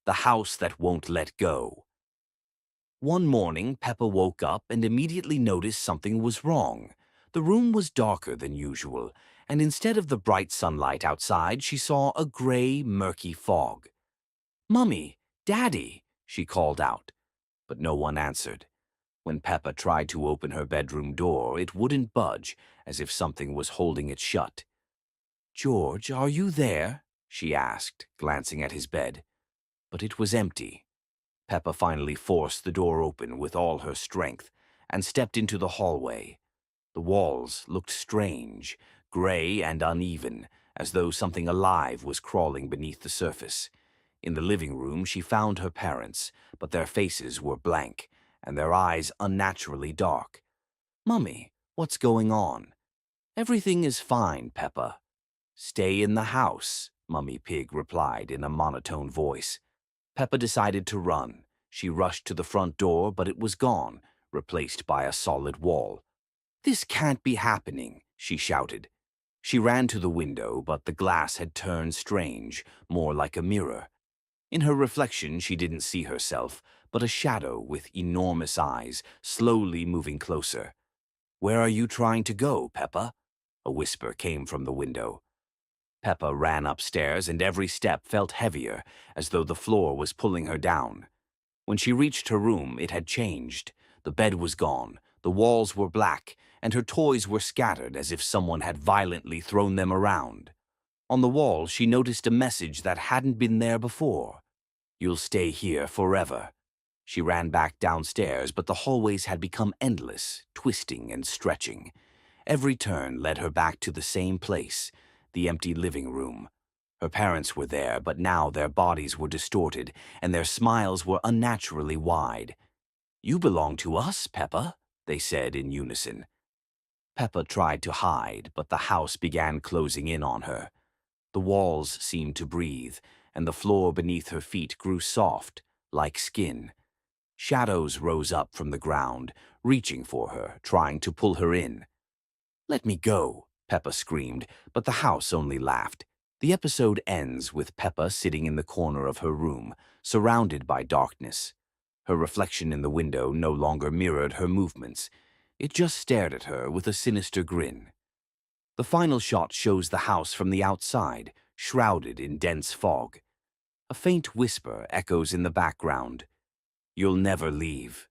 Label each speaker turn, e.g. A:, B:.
A: the house that won't let go. One morning, Peppa woke up and immediately noticed something was wrong. The room was darker than usual, and instead of the bright sunlight outside, she saw a gray, murky fog. "Mummy, Daddy," she called out, but no one answered. When Peppa tried to open her bedroom door, it wouldn't budge, as if something was holding it shut. "George, are you there?" she asked, glancing at his bed. But it was empty. Peppa finally forced the door open with all her strength and stepped into the hallway. The walls looked strange, gray and uneven, as though something alive was crawling beneath the surface. In the living room, she found her parents, but their faces were blank, and their eyes unnaturally dark. "Mummy, what's going on?" "Everything is fine, Peppa." "Stay in the house," Mummy Pig replied in a monotone voice. Peppa decided to run. She rushed to the front door, but it was gone, replaced by a solid wall. "This can't be happening," she shouted. She ran to the window, but the glass had turned strange, more like a mirror. In her reflection, she didn't see herself, but a shadow with enormous eyes, slowly moving closer. "Where are you trying to go, Peppa?" A whisper came from the window. Peppa ran upstairs, and every step felt heavier, as though the floor was pulling her down. When she reached her room, it had changed. The bed was gone, the walls were black, and her toys were scattered as if someone had violently thrown them around. On the wall, she noticed a message that hadn't been there before. "You'll stay here forever." She ran back downstairs, but the hallways had become endless, twisting and stretching. Every turn led her back to the same place, the empty living room. Her parents were there, but now their bodies were distorted, and their smiles were unnaturally wide. "You belong to us, Peppa," they said in unison. Peppa tried to hide, but the house began closing in on her. The walls seemed to breathe, and the floor beneath her feet grew soft, like skin. Shadows rose up from the ground, reaching for her, trying to pull her in. "Let me go," Peppa screamed, but the house only laughed. The episode ends with Peppa sitting in the corner of her room, surrounded by darkness. Her reflection in the window no longer mirrored her movements. It just stared at her with a sinister grin. The final shot shows the house from the outside, shrouded in dense fog. A faint whisper echoes in the background. "You'll never leave."